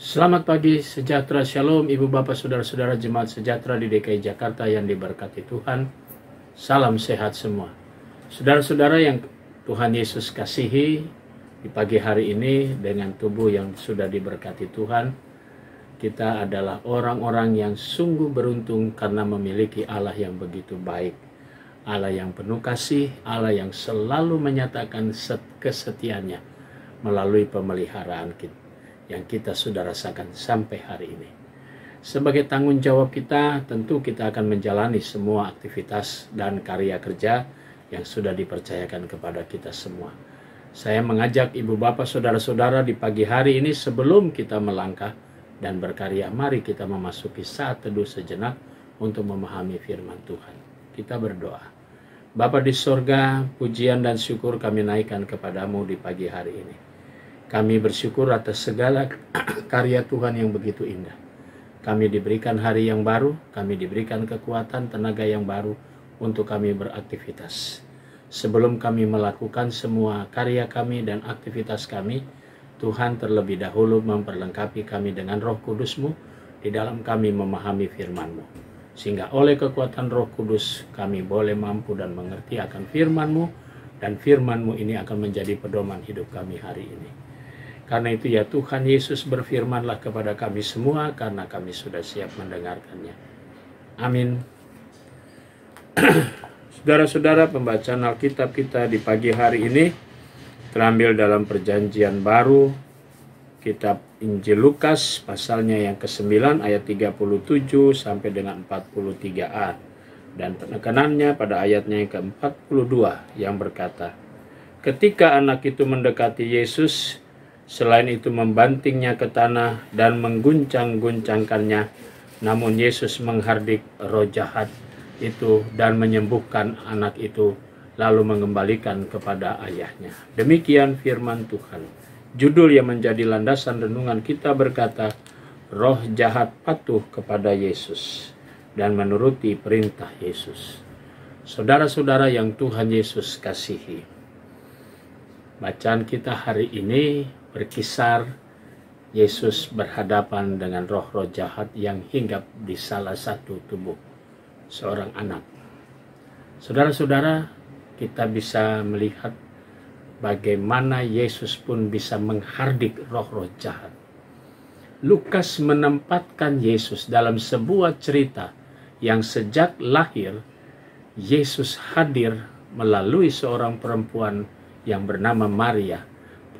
Selamat pagi, sejahtera, shalom, ibu bapak, saudara-saudara jemaat sejahtera di DKI Jakarta yang diberkati Tuhan. Salam sehat semua. Saudara-saudara yang Tuhan Yesus kasihi, di pagi hari ini dengan tubuh yang sudah diberkati Tuhan, kita adalah orang-orang yang sungguh beruntung karena memiliki Allah yang begitu baik. Allah yang penuh kasih, Allah yang selalu menyatakan kesetiaannya melalui pemeliharaan kita yang kita sudah rasakan sampai hari ini. Sebagai tanggung jawab kita, tentu kita akan menjalani semua aktivitas dan karya kerja yang sudah dipercayakan kepada kita semua. Saya mengajak ibu bapak saudara-saudara di pagi hari ini sebelum kita melangkah dan berkarya, mari kita memasuki saat teduh sejenak untuk memahami firman Tuhan. Kita berdoa. Bapa di sorga, pujian dan syukur kami naikkan kepadamu di pagi hari ini. Kami bersyukur atas segala karya Tuhan yang begitu indah. Kami diberikan hari yang baru, kami diberikan kekuatan, tenaga yang baru untuk kami beraktivitas. Sebelum kami melakukan semua karya kami dan aktivitas kami, Tuhan terlebih dahulu memperlengkapi kami dengan Roh Kudus-Mu di dalam kami memahami firman-Mu. Sehingga oleh kekuatan Roh Kudus kami boleh mampu dan mengerti akan firman-Mu, dan firman-Mu ini akan menjadi pedoman hidup kami hari ini. Karena itu ya Tuhan Yesus berfirmanlah kepada kami semua karena kami sudah siap mendengarkannya. Amin. Saudara-saudara, pembacaan Alkitab kita di pagi hari ini terambil dalam Perjanjian Baru, kitab Injil Lukas pasalnya yang ke-9 ayat 37 sampai dengan 43a. Dan penekanannya pada ayatnya yang ke-42 yang berkata, ketika anak itu mendekati Yesus, selain itu membantingnya ke tanah dan mengguncang-guncangkannya, namun Yesus menghardik roh jahat itu dan menyembuhkan anak itu, lalu mengembalikan kepada ayahnya. Demikian firman Tuhan. Judul yang menjadi landasan renungan kita berkata, roh jahat patuh kepada Yesus dan menuruti perintah Yesus. Saudara-saudara yang Tuhan Yesus kasihi, bacaan kita hari ini berkisar Yesus berhadapan dengan roh-roh jahat yang hinggap di salah satu tubuh seorang anak. Saudara-saudara, kita bisa melihat bagaimana Yesus pun bisa menghardik roh-roh jahat. Lukas menempatkan Yesus dalam sebuah cerita yang sejak lahir Yesus hadir melalui seorang perempuan yang bernama Maria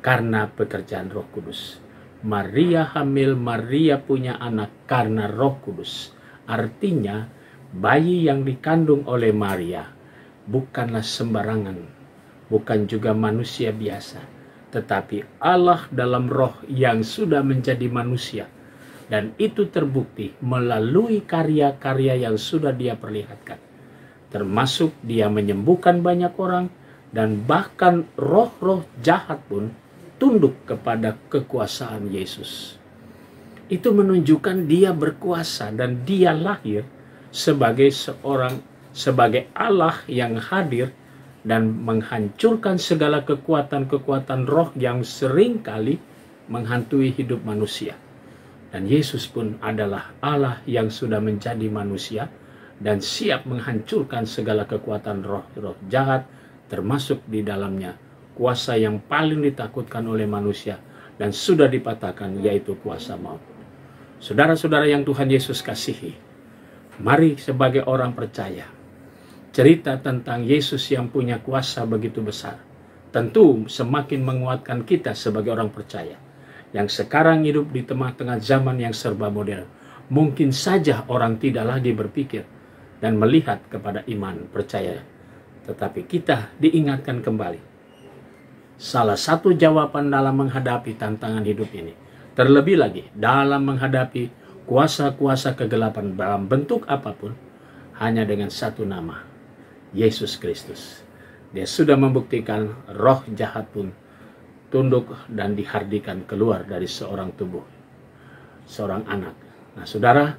karena pekerjaan Roh Kudus. Maria hamil, Maria punya anak karena Roh Kudus. Artinya bayi yang dikandung oleh Maria bukanlah sembarangan, bukan juga manusia biasa, tetapi Allah dalam roh yang sudah menjadi manusia. Dan itu terbukti melalui karya-karya yang sudah dia perlihatkan. Termasuk dia menyembuhkan banyak orang, dan bahkan roh-roh jahat pun tunduk kepada kekuasaan Yesus. Itu menunjukkan dia berkuasa dan dia lahir sebagai Allah yang hadir dan menghancurkan segala kekuatan-kekuatan roh yang seringkali menghantui hidup manusia. Dan Yesus pun adalah Allah yang sudah menjadi manusia dan siap menghancurkan segala kekuatan roh-roh jahat, termasuk di dalamnya kuasa yang paling ditakutkan oleh manusia dan sudah dipatahkan, yaitu kuasa maut. Saudara-saudara yang Tuhan Yesus kasihi, mari sebagai orang percaya, cerita tentang Yesus yang punya kuasa begitu besar tentu semakin menguatkan kita sebagai orang percaya yang sekarang hidup di tengah-tengah zaman yang serba modern. Mungkin saja orang tidak lagi berpikir dan melihat kepada iman percaya, tetapi kita diingatkan kembali salah satu jawaban dalam menghadapi tantangan hidup ini, terlebih lagi dalam menghadapi kuasa-kuasa kegelapan dalam bentuk apapun, hanya dengan satu nama, Yesus Kristus. Dia sudah membuktikan roh jahat pun tunduk dan dihardikan keluar dari seorang tubuh, seorang anak. Nah saudara,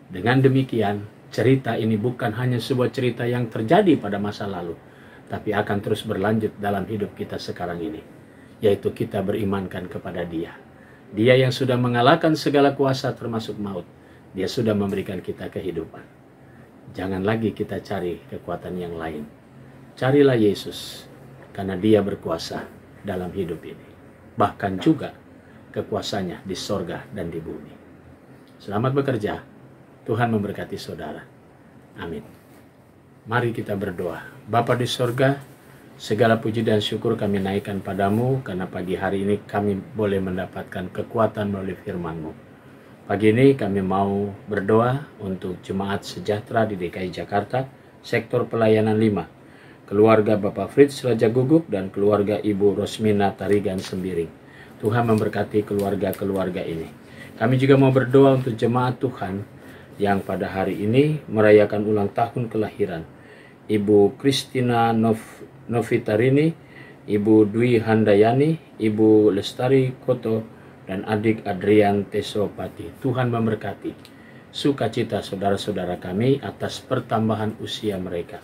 dengan demikian cerita ini bukan hanya sebuah cerita yang terjadi pada masa lalu, tapi akan terus berlanjut dalam hidup kita sekarang ini, yaitu kita berimankan kepada Dia. Dia yang sudah mengalahkan segala kuasa termasuk maut. Dia sudah memberikan kita kehidupan. Jangan lagi kita cari kekuatan yang lain. Carilah Yesus, karena Dia berkuasa dalam hidup ini. Bahkan juga kekuasaannya di sorga dan di bumi. Selamat bekerja. Tuhan memberkati saudara. Amin. Mari kita berdoa. Bapa di sorga, segala puji dan syukur kami naikkan padamu, karena pagi hari ini kami boleh mendapatkan kekuatan melalui firman-Mu. Pagi ini kami mau berdoa untuk Jemaat Sejahtera di DKI Jakarta, sektor pelayanan 5, keluarga Bapak Fritz Raja Gugup dan keluarga Ibu Rosmina Tarigan Sembiring. Tuhan memberkati keluarga-keluarga ini. Kami juga mau berdoa untuk jemaat Tuhan yang pada hari ini merayakan ulang tahun kelahiran Ibu Kristina Novitarini, Ibu Dwi Handayani, Ibu Lestari Koto, dan adik Adrian Tesopati. Tuhan memberkati sukacita saudara-saudara kami atas pertambahan usia mereka.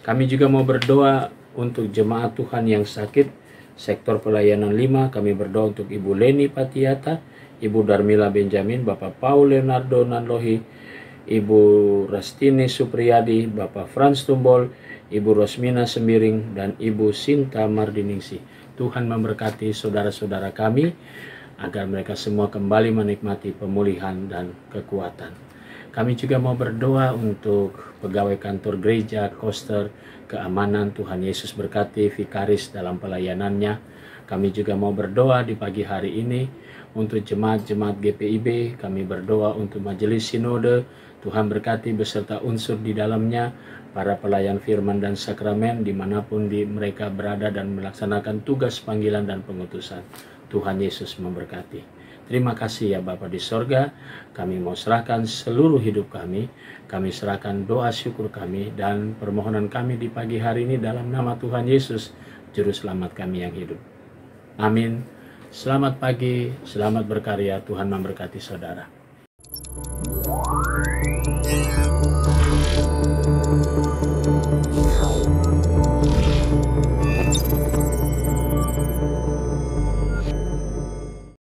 Kami juga mau berdoa untuk jemaat Tuhan yang sakit, sektor pelayanan 5, kami berdoa untuk Ibu Leni Patiata, Ibu Darmila Benjamin, Bapak Paul Leonardo Nanlohi, Ibu Rastini Supriyadi, Bapak Frans Tumbol, Ibu Rosmina Sembiring, dan Ibu Sinta Mardiningsi. Tuhan memberkati saudara-saudara kami agar mereka semua kembali menikmati pemulihan dan kekuatan. Kami juga mau berdoa untuk pegawai kantor gereja, koster, keamanan. Tuhan Yesus berkati vikaris dalam pelayanannya. Kami juga mau berdoa di pagi hari ini untuk jemaat-jemaat GPIB. Kami berdoa untuk majelis sinode. Tuhan berkati beserta unsur di dalamnya, para pelayan firman dan sakramen dimanapun mereka berada dan melaksanakan tugas panggilan dan pengutusan. Tuhan Yesus memberkati. Terima kasih ya Bapa di sorga. Kami mau serahkan seluruh hidup kami. Kami serahkan doa syukur kami dan permohonan kami di pagi hari ini dalam nama Tuhan Yesus, Juru Selamat kami yang hidup. Amin. Selamat pagi, selamat berkarya. Tuhan memberkati saudara.